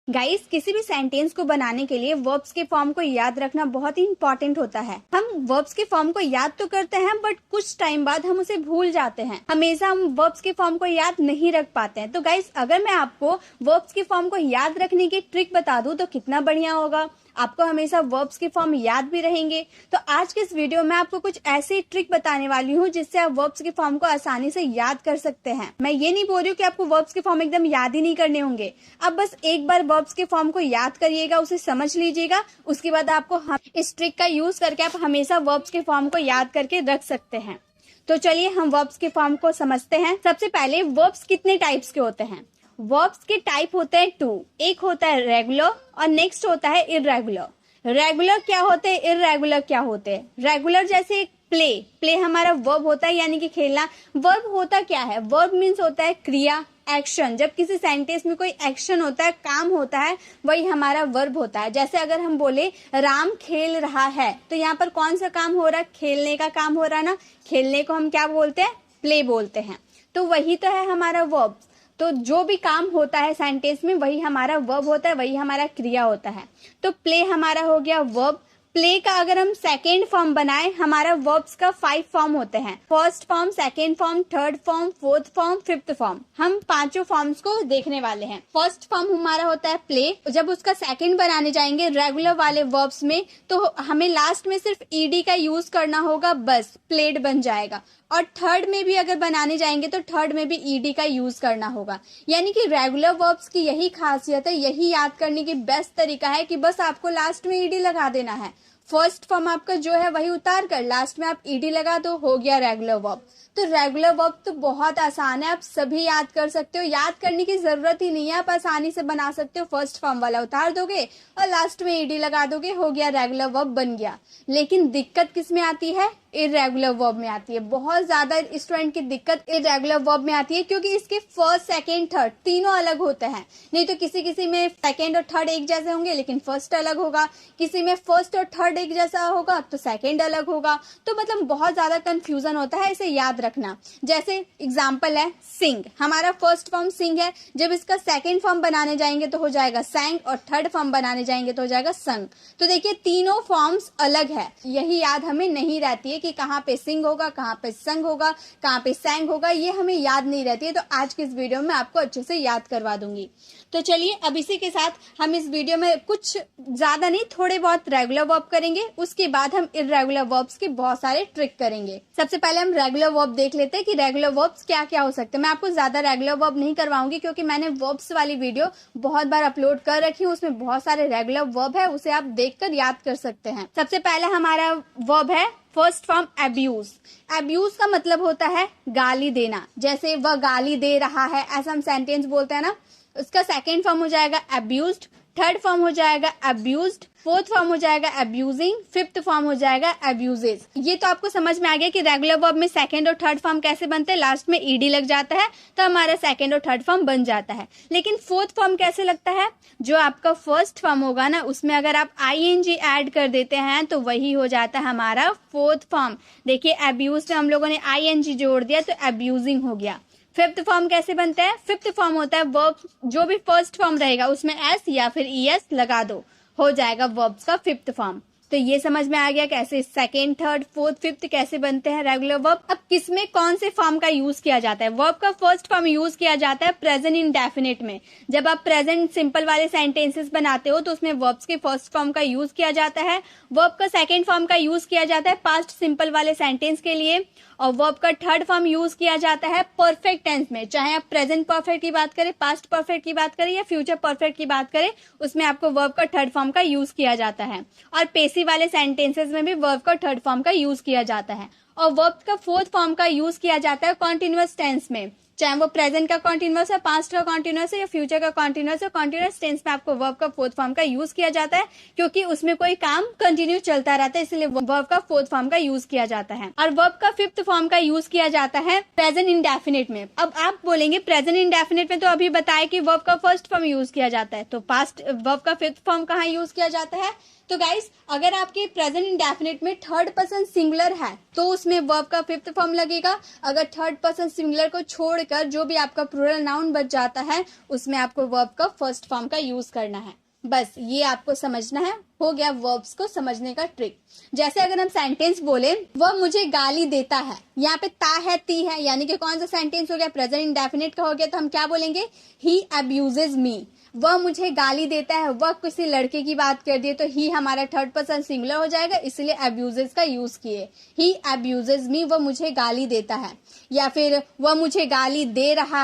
Guys, किसी भी sentence को बनाने के लिए वर्ब्स के फॉर्म को याद रखना बहुत ही इंपॉर्टेंट होता है। हम वर्ब्स के फॉर्म को याद तो करते हैं बट कुछ टाइम बाद हम उसे भूल जाते हैं। हमेशा हम वर्ब्स के फॉर्म को याद नहीं रख पाते हैं। तो गाइस, अगर मैं आपको वर्ब्स के फॉर्म को याद रखने की ट्रिक बता दूं तो कितना बढ़िया होगा। आपको हमेशा वर्ब्स के फॉर्म याद भी रहेंगे। तो आज के इस वीडियो में आपको कुछ ऐसी ट्रिक बताने वाली हूँ जिससे आप वर्ब्स के फॉर्म को आसानी से याद कर सकते हैं। मैं ये नहीं बोल रही हूँ कि आपको वर्ब्स के फॉर्म एकदम याद ही नहीं करने होंगे। आप बस एक बार वर्ब्स के फॉर्म को याद करिएगा, उसे समझ लीजिएगा, उसके बाद आपको इस ट्रिक का यूज करके आप हमेशा वर्ब्स के फॉर्म को याद करके रख सकते हैं। तो चलिए हम वर्ब्स के फॉर्म को समझते हैं। सबसे पहले वर्ब्स कितने टाइप्स के होते हैं? वर्ब्स के टाइप होते हैं 2। एक होता है रेगुलर और नेक्स्ट होता है इररेगुलर। रेगुलर क्या होते हैं, इररेगुलर क्या होते हैं? रेगुलर जैसे प्ले हमारा वर्ब होता है, यानी कि खेलना। वर्ब होता क्या है? वर्ब मीन्स होता है क्रिया, एक्शन। जब किसी सेंटेंस में कोई एक्शन होता है, काम होता है, वही हमारा वर्ब होता है। जैसे अगर हम बोले राम खेल रहा है, तो यहाँ पर कौन सा काम हो रहा है? खेलने का काम हो रहा है ना। खेलने को हम क्या बोलते हैं? प्ले बोलते हैं। तो वही तो है हमारा वर्ब। तो जो भी काम होता है सेंटेंस में वही हमारा वर्ब होता है, वही हमारा क्रिया होता है। तो प्ले हमारा हो गया वर्ब। प्ले का अगर हम सेकेंड फॉर्म बनाए, हमारा वर्ब्स का 5 फॉर्म होते हैं। First form, second form, third form, fourth form, fifth form. हम 5 फॉर्म्स को देखने वाले हैं। फर्स्ट फॉर्म हमारा होता है प्ले। जब उसका सेकेंड बनाने जाएंगे रेगुलर वाले वर्ब्स में, तो हमें लास्ट में सिर्फ ईडी का यूज करना होगा, बस प्लेड बन जाएगा। और थर्ड में भी अगर बनाने जाएंगे तो थर्ड में भी ईडी का यूज करना होगा। यानी कि रेगुलर वर्ब्स की यही खासियत है, यही याद करने की बेस्ट तरीका है कि बस आपको लास्ट में ईडी लगा देना है। फर्स्ट फॉर्म आपका जो है वही उतार कर लास्ट में आप ईडी लगा दो, हो गया रेगुलर वर्ब। तो रेगुलर वर्ब तो बहुत आसान है, आप सभी याद कर सकते हो। याद करने की जरूरत ही नहीं है, आप आसानी से बना सकते हो। फर्स्ट फॉर्म वाला उतार दोगे और लास्ट में ईडी लगा दोगे, हो गया रेगुलर वर्ब बन गया। लेकिन दिक्कत किस में आती है? इररेगुलर वर्ब में आती है। बहुत ज्यादा स्टूडेंट की दिक्कत इररेगुलर वर्ब में आती है, क्योंकि इसके फर्स्ट, सेकेंड, थर्ड तीनों अलग होते हैं। नहीं तो किसी में सेकेंड और थर्ड एक जैसे होंगे लेकिन फर्स्ट अलग होगा, किसी में फर्स्ट और थर्ड एक जैसा होगा तो सेकेंड अलग होगा। तो मतलब बहुत ज्यादा कंफ्यूजन होता है, इसे याद रखना। जैसे एग्जाम्पल है सिंग, हमारा फर्स्ट फॉर्म सिंग है। जब इसका सेकेंड फॉर्म बनाने जाएंगे तो हो जाएगा सैंग, और थर्ड फॉर्म बनाने जाएंगे तो हो जाएगा संग। तो देखिए तीनों फॉर्म्स अलग है। यही याद हमें नहीं रहती है कि कहाँ पे सिंग होगा, कहाँ पे संग होगा, कहाँ पे सैंग होगा, ये हमें याद नहीं रहती है। तो आज की इस वीडियो में आपको अच्छे से याद करवा दूंगी। तो चलिए अब इसी के साथ हम इस वीडियो में कुछ ज्यादा नहीं, थोड़े बहुत रेगुलर वर्ब करेंगे, उसके बाद हम इररेगुलर वर्ब्स के बहुत सारे ट्रिक करेंगे। सबसे पहले हम रेगुलर वर्ब देख लेते हैं कि रेगुलर वर्ब्स क्या क्या हो सकते हैं। मैं आपको ज्यादा रेगुलर वर्ब नहीं करवाऊंगी क्योंकि मैंने वर्ब्स वाली वीडियो बहुत बार अपलोड कर रखी हूँ, उसमें बहुत सारे रेगुलर वर्ब है, उसे आप देखकर याद कर सकते हैं। सबसे पहला हमारा वर्ब है फर्स्ट फॉर्म अब्यूज। अब्यूज का मतलब होता है गाली देना। जैसे वह गाली दे रहा है, ऐसा हम सेंटेंस बोलते हैं ना। उसका सेकेंड फॉर्म हो जाएगा अब्यूज्ड, थर्ड फॉर्म हो जाएगा अब्यूज्ड, फोर्थ फॉर्म हो जाएगा अब्यूजिंग, फिफ्थ फॉर्म हो जाएगा अब्यूजेस। ये तो आपको समझ में आ गया कि रेगुलर वर्ब में सेकंड और थर्ड फॉर्म कैसे बनते हैं। लास्ट में ईडी लग जाता है तो हमारा सेकंड और थर्ड फॉर्म बन जाता है। लेकिन फोर्थ फॉर्म कैसे लगता है? जो आपका फर्स्ट फॉर्म होगा ना, उसमें अगर आप आईएनजी ऐड कर देते हैं तो वही हो जाता है हमारा फोर्थ फॉर्म। देखिए अब्यूज में हम लोगों ने आईएनजी जोड़ दिया तो अब्यूजिंग हो गया। फिफ्थ फॉर्म कैसे बनता है? फिफ्थ फॉर्म होता है वर्ब, जो भी फर्स्ट फॉर्म रहेगा उसमें एस या फिर ईएस लगा दो, हो जाएगा वर्ब्स का फिफ्थ फॉर्म। तो ये समझ में आ गया कैसे सेकेंड, थर्ड, फोर्थ, फिफ्थ कैसे बनते हैं रेगुलर वर्ब। अब किसमें कौन से फॉर्म का यूज किया जाता है? वर्ब का फर्स्ट फॉर्म यूज किया जाता है प्रेजेंट इंडेफिनिट में। जब आप प्रेजेंट सिंपल वाले सेंटेंसेस बनाते हो तो उसमें वर्ब्स के फर्स्ट फॉर्म का यूज किया जाता है। वर्ब का सेकेंड फॉर्म का यूज किया जाता है पास्ट सिंपल वाले सेंटेंस के लिए, और वर्ब का थर्ड फॉर्म यूज किया जाता है परफेक्ट टेंस में। चाहे आप प्रेजेंट परफेक्ट की बात करें, पास्ट परफेक्ट की बात करें या फ्यूचर परफेक्ट की बात करें, उसमें आपको वर्ब का थर्ड फॉर्म का यूज किया जाता है। और पेसिव वाले सेंटेंसेस में भी वर्ब का थर्ड फॉर्म का यूज किया जाता है। और वर्ब का फोर्थ फॉर्म का यूज किया जाता है कॉन्टिन्यूअस टेंस में। चाहे वो प्रेजेंट का कॉन्टिन्यूअस है, पास्ट का कॉन्टिन्यूअस है या फ्यूचर का कॉन्टिन्यूअस है, कॉन्टिन्यूअस टेंस में आपको वर्ब का फोर्थ फॉर्म का यूज किया जाता है, क्योंकि उसमें कोई काम कंटिन्यू चलता रहता है, इसलिए वर्ब का फोर्थ फॉर्म का यूज किया जाता है। और वर्ब का फिफ्थ फॉर्म का यूज किया जाता है प्रेजेंट इंडेफिनिट में। अब आप बोलेंगे प्रेजेंट इंडेफिनिट में तो अभी बताया कि वर्ब का फर्स्ट फॉर्म यूज किया जाता है, तो पास्ट वर्ब का फिफ्थ फॉर्म कहाँ यूज किया जाता है? तो गाइस, अगर आपके प्रेजेंट इंडेफिनिट में थर्ड पर्सन सिंगुलर है तो उसमें वर्ब का फिफ्थ फॉर्म लगेगा। अगर थर्ड पर्सन सिंगुलर को छोड़ छोड़कर जो भी आपका प्लूरल नाउन बच जाता है उसमें आपको वर्ब का फर्स्ट फॉर्म का यूज करना है। बस ये आपको समझना है। हो गया वर्ब्स को समझने का ट्रिक। जैसे अगर हम सेंटेंस बोले वह मुझे गाली देता है, यहाँ पे ता है ती है, यानी कि कौन सा सेंटेंस हो गया, प्रेजेंट इंडेफिनिट का हो गया, तो हम क्या बोलेंगे, ही अब्यूजेज मी। वह मुझे गाली देता है, वह किसी लड़के की बात कर दिए तो ही हमारा थर्ड पर्सन सिंगुलर हो जाएगा, इसलिए अब्यूजेज का यूज किए। ही अब्यूजेज मी, वह मुझे गाली देता है। या फिर वह मुझे गाली दे रहा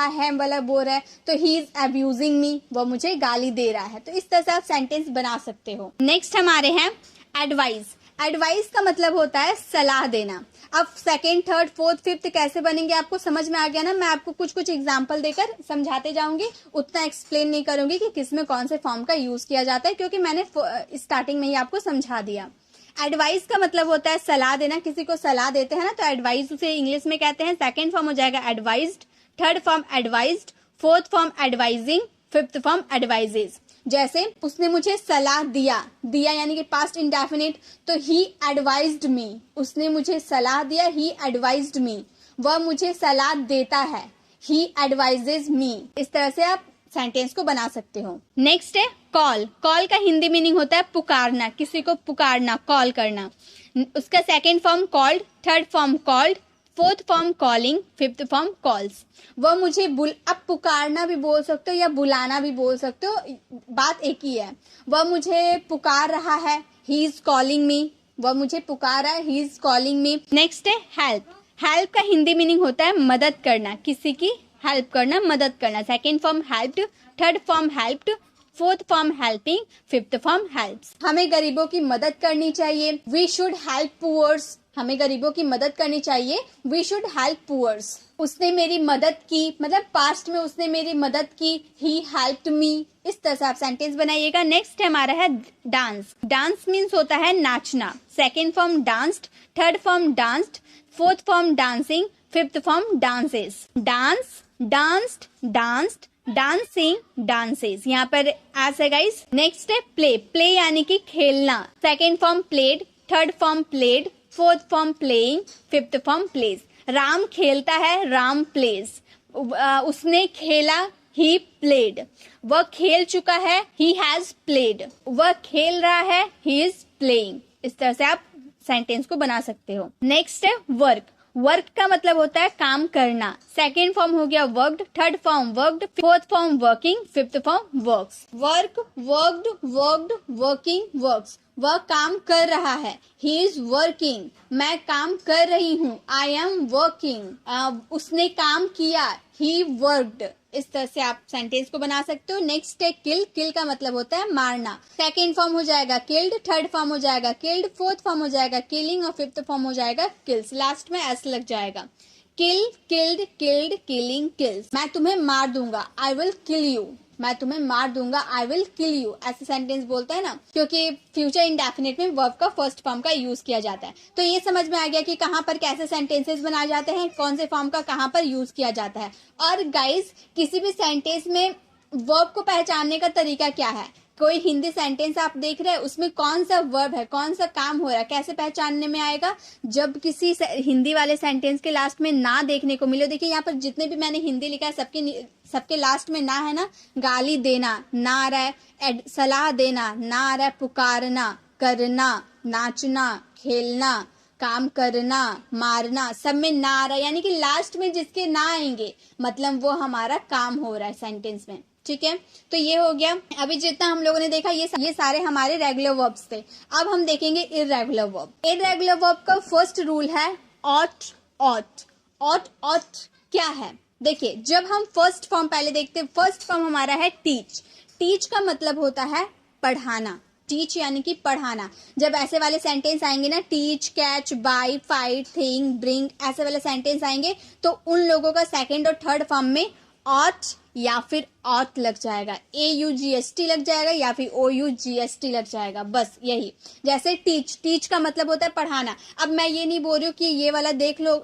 है वाला बोल रहा है तो ही इज अब्यूजिंग मी, वह मुझे गाली दे रहा है। तो इस तरह से आप सेंटेंस बना सकते हो। नेक्स्ट हमारे हैं एडवाइस। एडवाइस का मतलब होता है सलाह देना। अब सेकंड, थर्ड, फोर्थ, फिफ्थ कैसे बनेंगे आपको समझ में आ गया ना। मैं आपको कुछ कुछ एग्जांपल देकर समझाते जाऊंगी, उतना एक्सप्लेन नहीं करूंगी कि किसमें कौन से फॉर्म का यूज किया जाता है, क्योंकि मैंने स्टार्टिंग में ही आपको समझा दिया। एडवाइस का मतलब होता है सलाह देना। किसी को सलाह देते हैं ना तो एडवाइस उसे इंग्लिश में कहते हैं। सेकंड फॉर्म हो जाएगा advised, third form advised, fourth form advising, fifth form advises. जैसे उसने मुझे सलाह दिया, दिया यानी कि पास्ट इंडेफिनिट, तो ही एडवाइज्ड मी, उसने मुझे सलाह दिया, ही एडवाइज्ड मी। वह मुझे सलाह देता है, ही एडवाइजेज मी। इस तरह से आप सेंटेंस को बना सकते हो। नेक्स्ट है कॉल। कॉल का हिंदी मीनिंग होता है पुकारना, किसी को पुकारना, कॉल करना। उसका second form called, third form called, fourth form calling, fifth form calls. वह मुझे अब पुकारना भी बोल सकते हो या बुलाना भी बोल सकते हो, बात एक ही है। वह मुझे पुकार रहा है, ही इज कॉलिंग मी, वह मुझे पुकार रहा है, he is calling me. Next है हेल्प। हेल्प का हिंदी मीनिंग होता है मदद करना, किसी की हेल्प करना, मदद करना। Second form helped, third form helped, fourth form helping, fifth form helps. हमें गरीबों की मदद करनी चाहिए, वी शुड हेल्प पुअर्स। हमें गरीबों की मदद करनी चाहिए, वी शुड हेल्प पुअर्स। उसने मेरी मदद की, मतलब पास्ट में उसने मेरी मदद की, ही हेल्प्ड मी। इस तरह से आप सेंटेंस बनाइएगा। नेक्स्ट हमारा है डांस। डांस मीन्स होता है नाचना। Second form danced, third form danced, fourth form dancing, fifth form dances. Dance, danced, danced, dancing, dances. यहाँ पर एस है गाइस। नेक्स्ट है प्ले। प्ले यानी कि खेलना। Second form played, third form played, fourth form playing, fifth form plays. Ram खेलता है, Ram pledge. उसने खेला, ही प्लेड। वह खेल चुका है, ही हैज प्लेड। वह खेल रहा है, ही इज प्लेइंग। इस तरह से आप सेंटेंस को बना सकते हो। नेक्स्ट है वर्क। वर्क का मतलब होता है काम करना। सेकेंड फॉर्म हो गया worked, third form worked, fourth form working, fifth form works. Work, worked, worked, working, works. वह काम कर रहा है, ही इज वर्किंग। मैं काम कर रही हूँ, आई एम वर्किंग। उसने काम किया, ही वर्कड। इस तरह से आप सेंटेंस को बना सकते हो। नेक्स्ट है किल। किल का मतलब होता है मारना। सेकेंड फॉर्म हो जाएगा किल्ड, थर्ड फॉर्म हो जाएगा किल्ड, फोर्थ फॉर्म हो जाएगा किलिंग और फिफ्थ फॉर्म हो जाएगा किल्स। लास्ट में एस लग जाएगा। किल, किल्ड, किल्ड, किलिंग, किल्स। मैं तुम्हें मार दूंगा, आई विल किल यू। मैं तुम्हें मार दूंगा, आई विल किल यू। ऐसे सेंटेंस बोलते हैं ना, क्योंकि फ्यूचर इंडेफिनिट में वर्ब का फर्स्ट फॉर्म का यूज किया जाता है। तो ये समझ में आ गया कि कहाँ पर कैसे सेंटेंसेस बनाए जाते हैं, कौन से फॉर्म का कहाँ पर यूज किया जाता है। और गाइस, किसी भी सेंटेंस में वर्ब को पहचानने का तरीका क्या है। कोई हिंदी सेंटेंस आप देख रहे हैं, उसमें कौन सा वर्ब है, कौन सा काम हो रहा है, कैसे पहचानने में आएगा। जब किसी हिंदी वाले सेंटेंस के लास्ट में ना देखने को मिले, देखिए यहाँ पर जितने भी मैंने हिंदी लिखा है सबके लास्ट में ना है ना। गाली देना ना आ रहा है, सलाह देना ना आ रहा है, पुकारना, करना, नाचना, खेलना, काम करना, मारना, सब में ना आ रहा है। यानी कि लास्ट में जिसके ना आएंगे मतलब वो हमारा काम हो रहा है सेंटेंस में। ठीक है, तो ये हो गया। अभी जितना हम लोगों ने देखा ये सारे हमारे रेगुलर वर्ब्स थे। अब हम देखेंगे इररेगुलर वर्ब। इररेगुलर वर्ब का फर्स्ट रूल है ऑट, ऑट। ऑट, ऑट क्या है, देखिए जब हम फर्स्ट फॉर्म पहले देखते हैं, फर्स्ट फॉर्म हमारा है टीच। टीच का मतलब होता है पढ़ाना। टीच यानी कि पढ़ाना। जब ऐसे वाले सेंटेंस आएंगे ना, teach, catch, buy, fight, think, bring, ऐसे वाले सेंटेंस आएंगे तो उन लोगों का सेकंड और थर्ड फॉर्म में ऑट या फिर ऑट लग जाएगा। AUGST लग जाएगा या फिर OUGST लग जाएगा, बस यही। जैसे टीच, टीच का मतलब होता है पढ़ाना। अब मैं ये नहीं बोल रही हूँ कि ये वाला देख लो,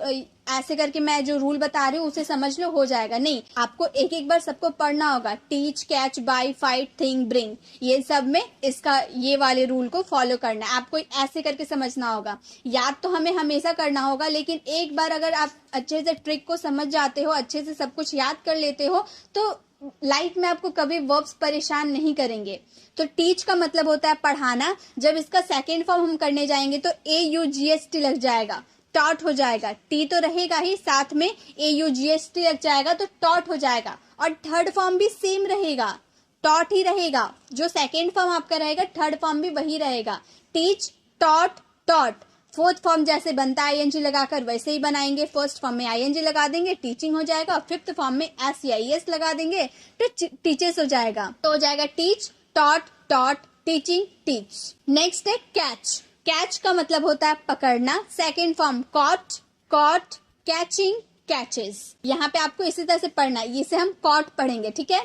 ऐसे करके मैं जो रूल बता रही हूँ उसे समझ लो हो जाएगा, नहीं, आपको एक एक बार सबको पढ़ना होगा। Teach, catch, buy, fight, think, bring, ये सब में इसका ये वाले रूल को फॉलो करना है। आपको ऐसे करके समझना होगा। याद तो हमें हमेशा करना होगा, लेकिन एक बार अगर आप अच्छे से ट्रिक को समझ जाते हो, अच्छे से सब कुछ याद कर लेते हो, तो लाइफ में आपको कभी वर्ब्स परेशान नहीं करेंगे। तो टीच का मतलब होता है पढ़ाना। जब इसका सेकेंड फॉर्म हम करने जाएंगे तो AUGST लग जाएगा, टॉट हो जाएगा। टी तो रहेगा ही, साथ में AUGST लग जाएगा तो टॉट हो जाएगा। और थर्ड फॉर्म भी सेम रहेगा, टॉट ही रहेगा। जो सेकेंड फॉर्म आपका रहेगा थर्ड फॉर्म भी वही रहेगा, teach, taught, taught. Fourth form जैसे बनता है ING लगाकर वैसे ही बनाएंगे। फर्स्ट फॉर्म में ING लगा देंगे, टीचिंग हो जाएगा। फिफ्थ फॉर्म में SEIS लगा देंगे तो टीचर्स हो जाएगा। तो हो जाएगा teach, taught, taught, teaching, teach. Next है कैच। कैच का मतलब होता है पकड़ना। Second form caught, caught, catching, catches. यहाँ पे आपको इसी तरह से पढ़ना है, इसे हम कॉट पढ़ेंगे, ठीक है।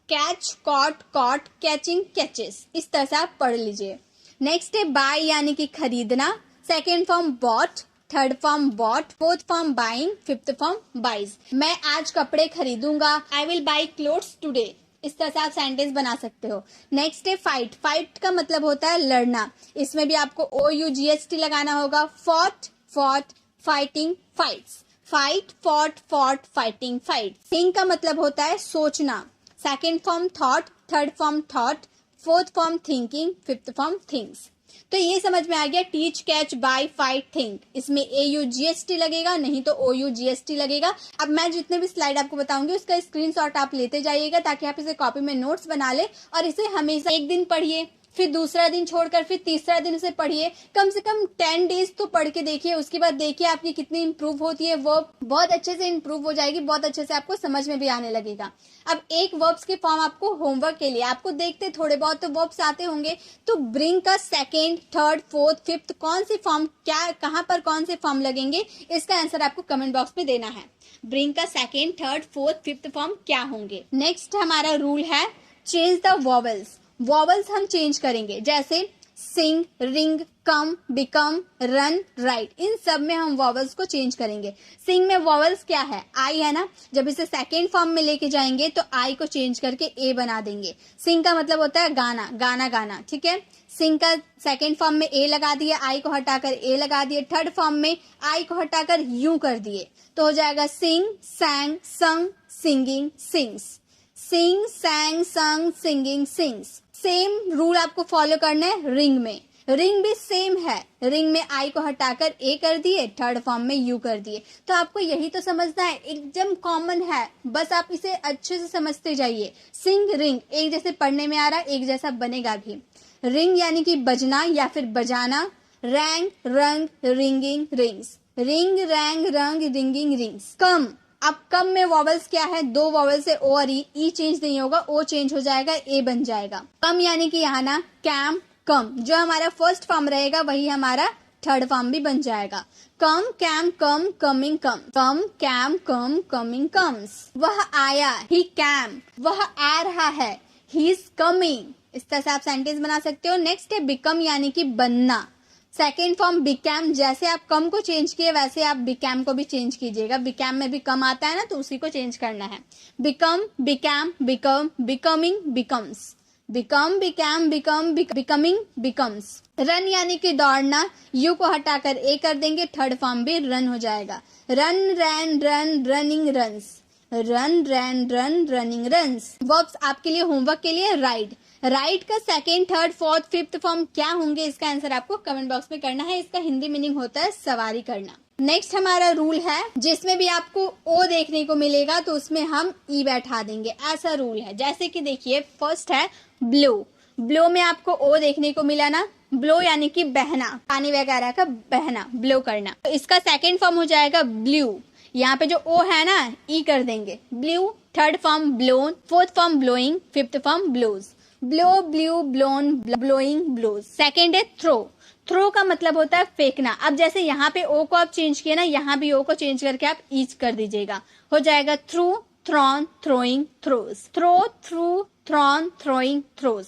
Catch, caught, caught, catching, catches, इस तरह से आप पढ़ लीजिए। नेक्स्ट है बाय यानी कि खरीदना। Second form bought, third form bought, fourth form buying, fifth form buys. मैं आज कपड़े खरीदूंगा, I will buy clothes today. इस तरह से आप सेंटेंस बना सकते हो। नेक्स्ट है फाइट। फाइट का मतलब होता है लड़ना। इसमें भी आपको OUGST लगाना होगा। Fought, fought, fighting, fights. Fight, fought, fought, fighting, fight. Think का मतलब होता है सोचना। Second form thought, third form thought, fourth form thinking, fifth form things. तो ये समझ में आ गया teach, catch, buy, fight, think. इसमें AUGST लगेगा, नहीं तो OUGST लगेगा। अब मैं जितने भी स्लाइड आपको बताऊंगी उसका स्क्रीनशॉट आप लेते जाइएगा ताकि आप इसे कॉपी में नोट्स बना ले और इसे हमेशा एक दिन पढ़िए, फिर दूसरा दिन छोड़कर फिर तीसरा दिन उसे पढ़िए। कम से कम 10 डेज तो पढ़ के देखिए, उसके बाद देखिए आपकी कितनी इंप्रूव होती है। वर्ब बहुत अच्छे से इंप्रूव हो जाएगी, बहुत अच्छे से आपको समझ में भी आने लगेगा। अब एक वर्ब्स के फॉर्म आपको होमवर्क के लिए, आपको देखते थोड़े बहुत तो वर्ब्स आते होंगे, तो ब्रिंग का सेकेंड, थर्ड, फोर्थ, फिफ्थ कौन से फॉर्म, क्या कहाँ पर कौन से फॉर्म लगेंगे, इसका आंसर आपको कमेंट बॉक्स में देना है। ब्रिंग का second, third, fourth, fifth form क्या होंगे। नेक्स्ट हमारा रूल है चेंज द वॉवल्स। वॉवल्स हम चेंज करेंगे, जैसे सिंग, रिंग, कम, बिकम, रन, राइट, इन सब में हम वॉवल्स को चेंज करेंगे। सिंग में वॉवल्स क्या है, आई है ना। जब इसे सेकेंड फॉर्म में लेके जाएंगे तो आई को चेंज करके ए बना देंगे। सिंग का मतलब होता है गाना, गाना गाना, ठीक है। सिंग का सेकेंड फॉर्म में ए लगा दिए, आई को हटाकर ए लगा दिए। थर्ड फॉर्म में आई को हटाकर यू कर दिए तो हो जाएगा सिंग, सैंग, संग, सिंगिंग, सिंग्स। सिंग, सैंग, संग, सिंगिंग, सिंग्स। सेम रूल आपको फॉलो करना है रिंग में। रिंग भी सेम है, रिंग में आई को हटाकर ए कर दिए, थर्ड फॉर्म में यू कर दिए। तो आपको यही तो समझना है, एकदम कॉमन है, बस आप इसे अच्छे से समझते जाइए। सिंग, रिंग एक जैसे पढ़ने में आ रहा है, एक जैसा बनेगा भी। रिंग यानी कि बजना या फिर बजाना। रैंग, रंग, रिंगिंग, रिंग्स। रिंग, रैंग, रंग, रिंगिंग, रिंग्स। कम, अब कम में वॉवल्स क्या है, दो वॉवल से ओ और ई चेंज नहीं होगा, ओ चेंज हो जाएगा, ए बन जाएगा। कम यानी कि यहाँ ना कैम, कम, जो हमारा फर्स्ट फॉर्म रहेगा वही हमारा थर्ड फॉर्म भी बन जाएगा। कम, कैम, कम, कमिंग, कम। कम, कैम, कम, कमिंग, कम्स। वह आया, ही कैम, वह आ रहा है, ही इज कमिंग। इस तरह से आप सेंटेंस बना सकते हो। नेक्स्ट है बिकम यानी कि बनना। सेकेंड फॉर्म बिकैम, जैसे आप कम को चेंज किए वैसे आप बिकैम को भी चेंज कीजिएगा। बिकैम में भी कम आता है ना, तो उसी को चेंज करना है। Become, became, become, becoming, becomes. Become, became, become, becoming, becomes. Run यानी कि दौड़ना, यू को हटाकर ए कर देंगे, थर्ड फॉर्म भी रन हो जाएगा। रन, रैन, रन, रनिंग, रन्स। रन, रैन, रन, रनिंग, रन्स। वर्ब्स आपके लिए होमवर्क के लिए राइड। राइट का second, third, fourth, fifth form क्या होंगे, इसका आंसर आपको कमेंट बॉक्स में करना है। इसका हिंदी मीनिंग होता है सवारी करना। नेक्स्ट हमारा रूल है, जिसमें भी आपको ओ देखने को मिलेगा तो उसमें हम ई बैठा देंगे, ऐसा रूल है। जैसे कि देखिए फर्स्ट है ब्लो। ब्लो में आपको ओ देखने को मिला ना, ब्लो यानी कि बहना, पानी वगैरह का बहना, ब्लो करना। तो इसका सेकेंड फॉर्म हो जाएगा ब्लू। यहाँ पे जो ओ है ना, ई कर देंगे, blew. Third form blown, fourth form blowing, fifth form blows. Blow, blew, blown, blowing, blows. Second है थ्रो। थ्रो का मतलब होता है फेंकना। अब जैसे यहाँ पे ओ को आप चेंज किए ना, यहाँ भी ओ को चेंज करके आप ईच कर दीजिएगा, हो जाएगा threw, thrown, throwing, throws. Throw, threw, thrown, throwing, throws.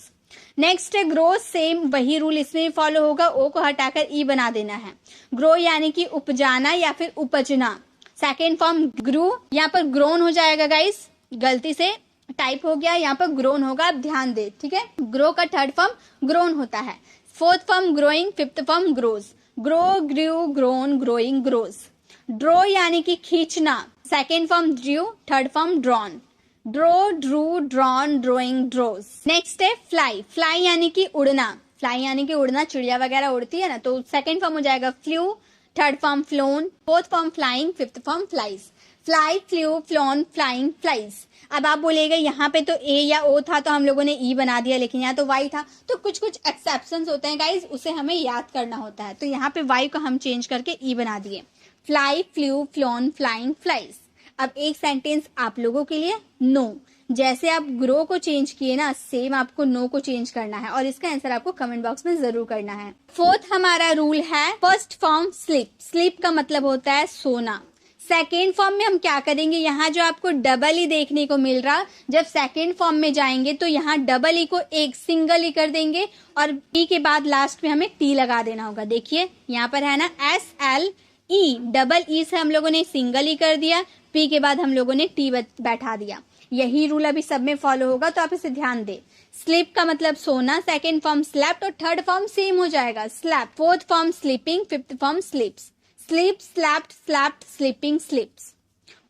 Next है ग्रो। सेम वही रूल इसमें भी फॉलो होगा, ओ को हटाकर ई बना देना है। ग्रो यानी कि उपजाना या फिर उपजना। सेकेंड फॉर्म ग्रू, यहाँ पर ग्रोन हो जाएगा गाइस, गलती से टाइप हो गया, यहाँ पर ग्रोन होगा, आप ध्यान दे, ठीक है। ग्रो का थर्ड फॉर्म ग्रोन होता है। Fourth form growing, fifth form grows, grow, grew, grown, growing, grows. Draw यानी कि खींचना, second form drew, third form drawn, draw, drew, drawn, drawing, draws. Next है फ्लाई, फ्लाई यानी कि उड़ना, फ्लाई यानी कि उड़ना, चिड़िया वगैरह उड़ती है ना, तो सेकेंड फॉर्म हो जाएगा flu, third form phloem, fourth form flying, fifth form flies. Fly, flu, phloem, flying, flies. अब आप बोलेगा यहाँ पे तो ए या ओ था तो हम लोगों ने ई बना दिया, लेकिन यहाँ तो वाई था, तो कुछ कुछ एक्सेप्शंस होते हैं गाइज, उसे हमें याद करना होता है। तो यहाँ पे वाई को हम चेंज करके ई बना दिए। Fly, flu, phloem, flying, flies. अब एक सेंटेंस आप लोगों के लिए, नो, जैसे आप ग्रो को चेंज किए ना, सेम आपको नो को चेंज करना है, और इसका आंसर आपको कमेंट बॉक्स में जरूर करना है। फोर्थ हमारा रूल है फर्स्ट फॉर्म स्लीप, स्लीप का मतलब होता है सोना। सेकेंड फॉर्म में हम क्या करेंगे, यहाँ जो आपको डबल ई देखने को मिल रहा, जब सेकेंड फॉर्म में जाएंगे तो यहाँ डबल ई को एक सिंगल ई कर देंगे, और ई के बाद लास्ट में हमें टी लगा देना होगा। देखिए यहाँ पर है ना SLE, डबल ई से हम लोगों ने सिंगल ई कर दिया, पी के बाद हम लोगों ने टी बैठा दिया। यही रूल अभी सब में फॉलो होगा, तो आप इसे ध्यान दे। स्लीप का मतलब सोना, सेकेंड फॉर्म स्लैप्ड, और थर्ड फॉर्म सेम हो जाएगा slept, fourth form sleeping, fifth form sleeps. Sleep, slept, slept, sleeping, sleeps.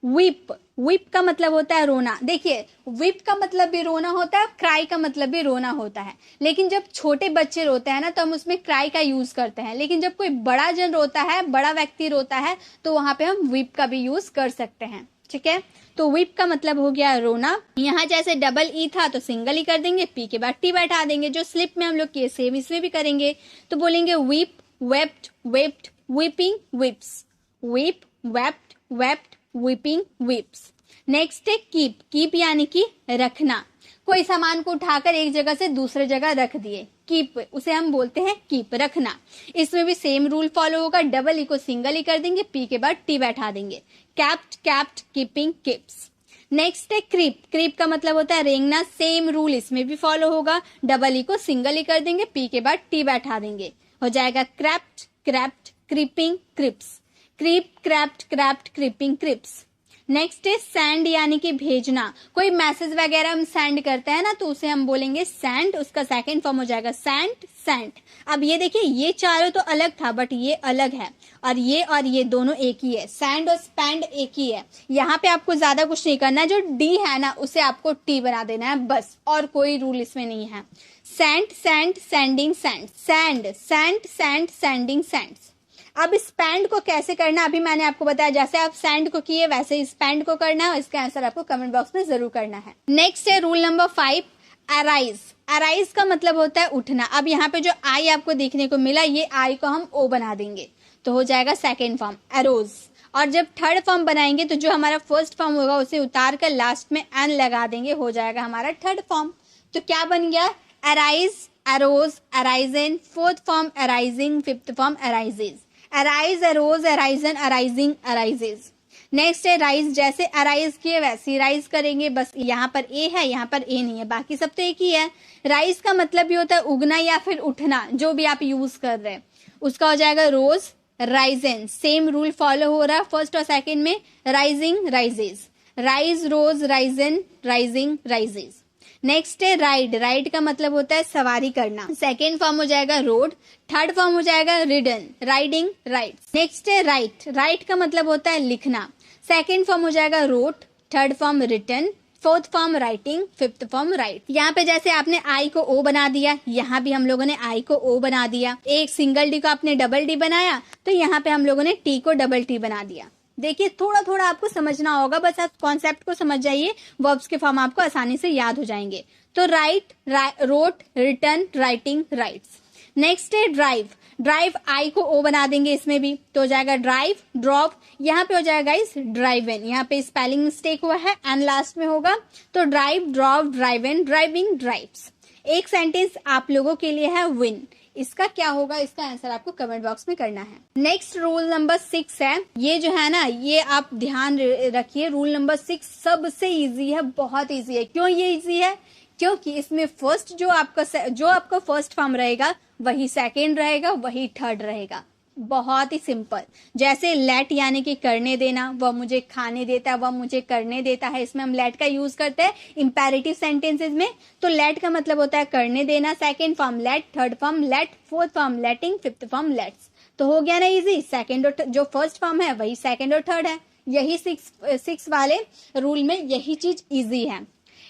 Weep, weep का मतलब होता है रोना। देखिए वीप का मतलब भी रोना होता है, क्राई का मतलब भी रोना होता है, लेकिन जब छोटे बच्चे रोते हैं ना तो हम उसमें क्राई का यूज करते हैं, लेकिन जब कोई बड़ा जन रोता है, बड़ा व्यक्ति रोता है, तो वहां पे हम वीप का भी यूज कर सकते हैं, ठीक है। तो वीप का मतलब हो गया रोना। यहाँ जैसे डबल ई था तो सिंगल ई कर देंगे, पी के बाद टी बैठा देंगे, जो स्लिप में हम लोग किए सेम इसमें भी करेंगे, तो बोलेंगे weep, wept, wept, weeping, weeps. Weep, wept, wept, weeping, weeps. Next है कीप, कीप यानी कि रखना, कोई सामान को उठाकर एक जगह से दूसरे जगह रख दिए, कीप, उसे हम बोलते हैं कीप, रखना। इसमें भी सेम रूल फॉलो होगा, डबल ई को सिंगल ई कर देंगे, पी के बाद टी बैठा देंगे, kept, kept, keeping, keeps. Next है क्रीप, क्रीप का मतलब होता है रेंगना, सेम रूल इसमें भी फॉलो होगा, डबल ई को सिंगल ई कर देंगे, पी के बाद टी बैठा देंगे, हो जाएगा crept, crept, creeping, creeps. Creep, crept, crept, creeping, creeps. Next है सैंड यानी कि भेजना, कोई मैसेज वगैरह हम सेंड करते हैं ना तो उसे हम बोलेंगे सैंड, उसका सेकंड फॉर्म हो जाएगा सैंड, सेंट। अब ये देखिए ये चारों तो अलग था बट ये अलग है, और ये दोनों एक ही है, सैंड और स्पैंड एक ही है। यहाँ पे आपको ज्यादा कुछ नहीं करना है, जो डी है ना उसे आपको टी बना देना है बस, और कोई रूल इसमें नहीं है। Sand, sand, sending, sand, sand, sand, sand, sending, Sands. अब स्पैंड को कैसे करना अभी मैंने आपको बताया, जैसे आप सैंड को किए वैसे ही स्पैंड को करना है, और इसका आंसर आपको कमेंट बॉक्स में जरूर करना है। नेक्स्ट है रूल नंबर 5, अराइज। अराइज का मतलब होता है उठना। अब यहाँ पे जो आई आपको देखने को मिला, ये आई को हम ओ बना देंगे तो हो जाएगा सेकेंड फॉर्म अरोज, और जब थर्ड फॉर्म बनाएंगे तो जो हमारा फर्स्ट फॉर्म होगा उसे उतार कर लास्ट में एन लगा देंगे, हो जाएगा हमारा थर्ड फॉर्म। तो क्या बन गया, arise, arose, arisen, fourth form arising, fifth form arises. Arise, arose, arisen, arising, arises. Next है राइज, जैसे अराइज किए वैसे राइज करेंगे, बस यहाँ पर ए है यहाँ पर ए नहीं है, बाकी सब तो एक ही है। राइज का मतलब भी होता है उगना या फिर उठना, जो भी आप यूज कर रहे हैं उसका हो जाएगा रोज, राइजन। सेम रूल फॉलो हो रहा है फर्स्ट और सेकंड में, राइजिंग, राइजेज, राइज, रोज, राइजन, राइजिंग, राइजेज। नेक्स्ट है राइड, राइड का मतलब होता है सवारी करना, सेकेंड फॉर्म हो जाएगा रोड, थर्ड फॉर्म हो जाएगा रिडन, राइडिंग, राइड। नेक्स्ट है राइट, राइट का मतलब होता है लिखना, सेकेंड फॉर्म हो जाएगा wrote, third form written, fourth form writing, fifth form write. यहाँ पे जैसे आपने आई को ओ बना दिया, यहाँ भी हम लोगों ने आई को ओ बना दिया, एक सिंगल डी को आपने डबल डी बनाया तो यहाँ पे हम लोगों ने टी को डबल टी बना दिया। देखिए थोड़ा थोड़ा आपको समझना होगा, बस आप कॉन्सेप्ट को समझ जाइए, वर्ब्स के फॉर्म आपको आसानी से याद हो जाएंगे। तो write, wrote, written, writing, writes. Next है ड्राइव, ड्राइव आई को ओ बना देंगे इसमें भी तो हो जाएगा ड्राइव, ड्रॉप, यहाँ पे हो जाएगा इस ड्राइव इन, यहाँ पे स्पेलिंग मिस्टेक हुआ है एंड लास्ट में होगा, तो ड्राइव, ड्रॉप, ड्राइव इन, ड्राइविंग, ड्राइव्स। एक सेंटेंस आप लोगों के लिए है विन, इसका क्या होगा, इसका आंसर आपको कमेंट बॉक्स में करना है। नेक्स्ट रूल नंबर 6 है, ये जो है ना ये आप ध्यान रखिए, रूल नंबर 6 सबसे इजी है, बहुत इजी है। क्यों ये इजी है, क्योंकि इसमें फर्स्ट जो आपका फर्स्ट फॉर्म रहेगा वही सेकेंड रहेगा, वही थर्ड रहेगा। बहुत ही सिंपल। जैसे लेट यानी कि करने देना, वह मुझे खाने देता है, वह मुझे करने देता है, इसमें हम लेट का यूज करते हैं इंपेरेटिव सेंटेंसेस में। तो लेट का मतलब होता है करने देना, second form let, third form let, fourth form letting, fifth form lets. तो हो गया ना इजी। सेकेंड और जो फर्स्ट फॉर्म है वही सेकेंड और थर्ड है। यही सिक्स वाले रूल में यही चीज इजी है।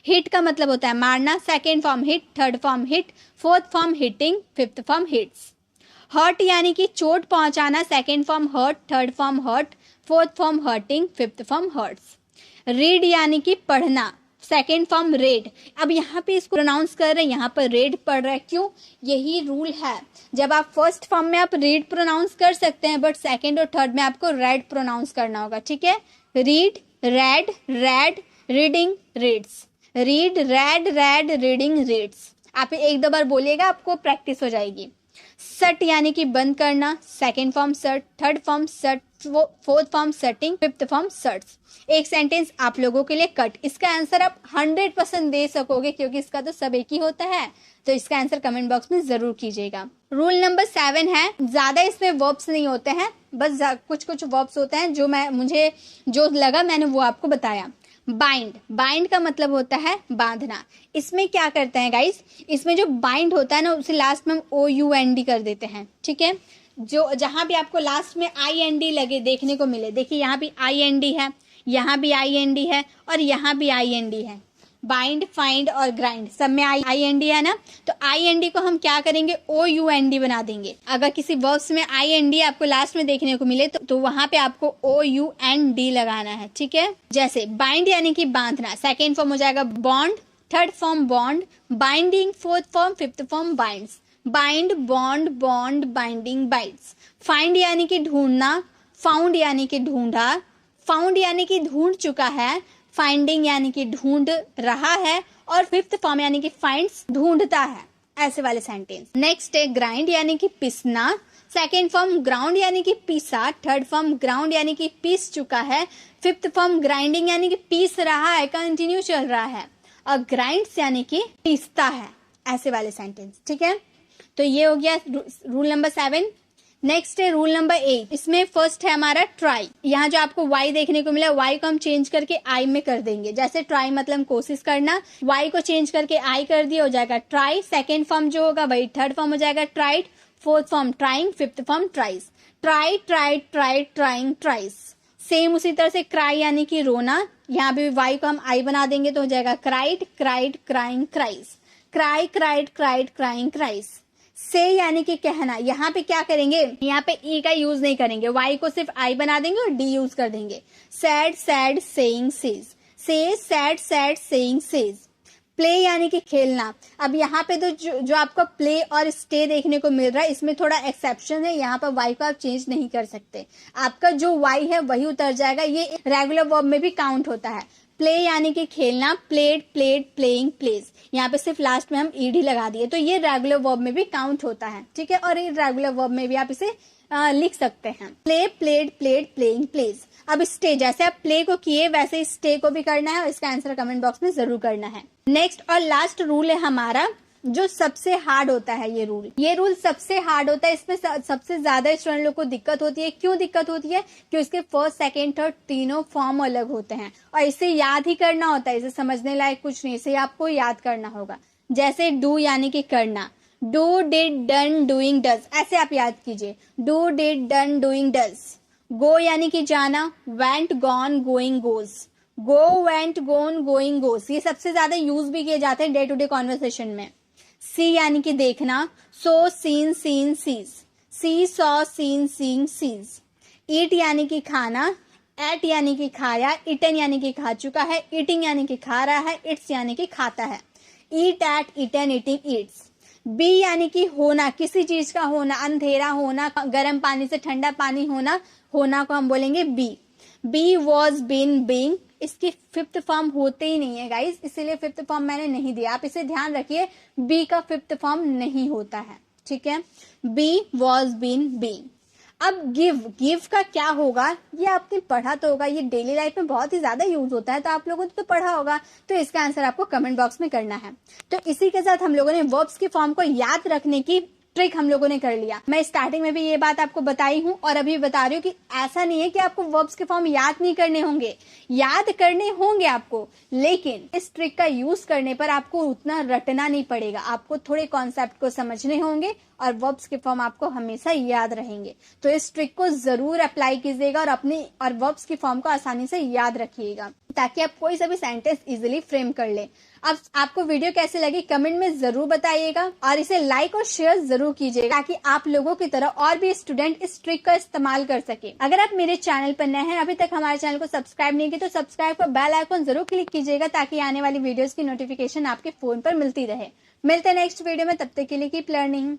हिट का मतलब होता है मारना, second form hit, third form hit, fourth form hitting, fifth form hits. Hurt यानी कि चोट पहुंचाना, second form hurt, third form hurt, fourth form hurting, fifth form hurts. Read यानी कि पढ़ना, सेकेंड फॉर्म रेड। अब यहाँ पे इसको प्रोनाउंस कर रहे हैं, यहाँ पर रेड पढ़ रहा है, क्यों? यही रूल है। जब आप फर्स्ट फॉर्म में आप रीड प्रोनाउंस कर सकते हैं, बट सेकेंड और थर्ड में आपको रेड प्रोनाउंस करना होगा, ठीक है? Read, red, red, reading, reads. Read, red, red, reading, reads. आप एक दो बार बोलिएगा, आपको प्रैक्टिस हो जाएगी। सट यानी कि बंद करना, second form shut, third form shut, fourth form shutting, fifth form shuts. एक सेंटेंस आप लोगों के लिए कट। इसका आंसर आप 100% दे सकोगे, क्योंकि इसका तो सब एक ही होता है। तो इसका आंसर कमेंट बॉक्स में जरूर कीजिएगा। रूल नंबर 7 है, ज्यादा इसमें वर्ब्स नहीं होते हैं, बस कुछ कुछ वर्ब्स होते हैं मुझे जो लगा मैंने वो आपको बताया। बाइंड, बाइंड का मतलब होता है बांधना। इसमें क्या करते हैं गाइस, इसमें जो बाइंड होता है ना, उसे लास्ट में हम OUND कर देते हैं, ठीक है? जो जहां भी आपको लास्ट में IND लगे देखने को मिले, देखिए यहाँ भी IND है, यहाँ भी IND है और यहाँ भी IND है। बाइंड, फाइंड और ग्राइंड सब में IND है ना, तो IND को हम क्या करेंगे, OUND बना देंगे। अगर किसी वर्ब्स में IND आपको लास्ट में देखने को मिले तो वहां पे आपको OUND लगाना है, ठीक है? जैसे बाइंड यानी कि बांधना, सेकेंड फॉर्म हो जाएगा bond, third form bond, binding, fourth form, fifth form binds. Bind, bond, bond, binding, binds. Find यानी कि ढूंढना, फाउंड यानी कि ढूंढा, फाउंड यानी कि ढूंढ चुका है, फाइंडिंग यानी कि ढूंढ रहा है, और फिफ्थ फॉर्म यानी कि फाइंड्स, ढूंढता है। ऐसे वाले सेंटेंस। नेक्स्ट है ग्राइंड यानी कि पिसना, सेकेंड फॉर्म ग्राउंड यानी कि पीसा, थर्ड फॉर्म ग्राउंड यानी कि पीस चुका है, फिफ्थ फॉर्म ग्राइंडिंग यानी कि पीस रहा है, कंटिन्यू चल रहा है, और ग्राइंड्स यानी कि पीसता है। ऐसे वाले सेंटेंस, ठीक है? तो ये हो गया रूल नंबर 7। नेक्स्ट है रूल नंबर 8। इसमें फर्स्ट है हमारा ट्राई। यहाँ जो आपको वाई देखने को मिला, वाई को हम चेंज करके आई में कर देंगे। जैसे ट्राई मतलब कोशिश करना, वाई को चेंज करके आई कर दिया, हो जाएगा ट्राई। सेकेंड फॉर्म जो होगा वही थर्ड फॉर्म हो जाएगा tried, fourth form trying, fifth form tries. Try, tried, tried, trying, tries. Same उसी तरह से क्राई यानी कि रोना, यहाँ भी वाई को हम आई बना देंगे तो हो जाएगा cried, cried, crying, cries. Cry, cried, cried, crying, cries. से यानी कि कहना, यहाँ पे क्या करेंगे, यहाँ पे ई का यूज नहीं करेंगे, वाई को सिर्फ आई बना देंगे और डी यूज कर देंगे। Said, said, saying, says. Say, said, said, saying, says. Play यानी कि खेलना। अब यहाँ पे तो जो आपको प्ले और स्टे देखने को मिल रहा है, इसमें थोड़ा एक्सेप्शन है, यहाँ पर वाई को आप चेंज नहीं कर सकते। आपका जो वाई है वही उतर जाएगा, ये रेगुलर वर्ब में भी काउंट होता है। प्ले यानी कि खेलना, प्लेड, प्लेड, प्लेइंग, प्लेज। यहाँ पे सिर्फ लास्ट में हम ईडी लगा दिए, तो ये रेगुलर वर्ब में भी काउंट होता है, ठीक है? और ये रेगुलर वर्ब में भी आप इसे लिख सकते हैं। Play, played, played, playing, plays. अब स्टे, जैसे आप प्ले को किए वैसे स्टे को भी करना है, और इसका आंसर कमेंट बॉक्स में जरूर करना है। नेक्स्ट और लास्ट रूल है हमारा, जो सबसे हार्ड होता है। ये रूल सबसे हार्ड होता है। इसमें सबसे ज्यादा स्टूडेंट लोग को दिक्कत होती है। क्यों दिक्कत होती है? क्योंकि इसके फर्स्ट, सेकेंड, थर्ड तीनों फॉर्म अलग होते हैं, और इसे याद ही करना होता है। इसे समझने लायक कुछ नहीं, इसे आपको याद करना होगा। जैसे डू यानी कि करना, do, did, done, doing, does, ऐसे आप याद कीजिए। Do, did, done, doing, does. Go यानी कि जाना, went, gone, going, goes. Go, went, gone, going, goes. ये सबसे ज्यादा यूज भी किए जाते हैं डे टू डे कॉन्वर्सेशन में। सी यानी कि देखना, सो, सीन, सीन, सीज। सी, सॉ, सीन, सीन, सीज। ईट यानी कि खाना, एट यानी कि खाया, इटन यानी कि खा चुका है, ईटिंग यानी कि खा रहा है, इट्स यानी कि खाता है। Eat, ate, eaten, eating, eats. Be यानी कि होना, किसी चीज का होना, अंधेरा होना, गर्म पानी से ठंडा पानी होना, होना को हम बोलेंगे be. Be, was, been, being. इसकी फिफ्थ फॉर्म होते ही नहीं है गाइस, इसीलिए फिफ्थ फॉर्म मैंने नहीं दिया। आप इसे ध्यान रखिए, बी का फिफ्थ फॉर्म नहीं होता है, ठीक है? Be, was, been, being. अब गिव का क्या होगा, ये आपने पढ़ा तो होगा, ये डेली लाइफ में बहुत ही ज्यादा यूज होता है, तो आप लोगों ने तो पढ़ा होगा, तो इसका आंसर आपको कमेंट बॉक्स में करना है। तो इसी के साथ हम लोगों ने वर्ब्स की फॉर्म को याद रखने की ट्रिक हम लोगों ने कर लिया। मैं स्टार्टिंग में भी ये बात आपको बताई हूँ और अभी बता रही हूँ कि ऐसा नहीं है कि आपको वर्ब्स के फॉर्म याद नहीं करने होंगे, याद करने होंगे आपको, लेकिन इस ट्रिक का यूज करने पर आपको उतना रटना नहीं पड़ेगा। आपको थोड़े कॉन्सेप्ट को समझने होंगे और वर्ब्स के फॉर्म आपको हमेशा याद रहेंगे। तो इस ट्रिक को जरूर अप्लाई कीजिएगा और वर्ब्स की फॉर्म को आसानी से याद रखिएगा, ताकि आप कोई सा भी सेंटेंस इजीली फ्रेम कर ले। अब आपको वीडियो कैसे लगी कमेंट में जरूर बताइएगा और इसे लाइक और शेयर जरूर कीजिएगा, ताकि आप लोगों की तरह और भी स्टूडेंट इस ट्रिक का इस्तेमाल कर सके। अगर आप मेरे चैनल पर नए हैं, अभी तक हमारे चैनल को सब्सक्राइब नहीं किया तो सब्सक्राइब कर बेल आइकन जरूर क्लिक कीजिएगा, ताकि आने वाली वीडियोस की नोटिफिकेशन आपके फोन पर मिलती रहे। मिलते हैं नेक्स्ट वीडियो में, तब तक के लिए कीप लर्निंग।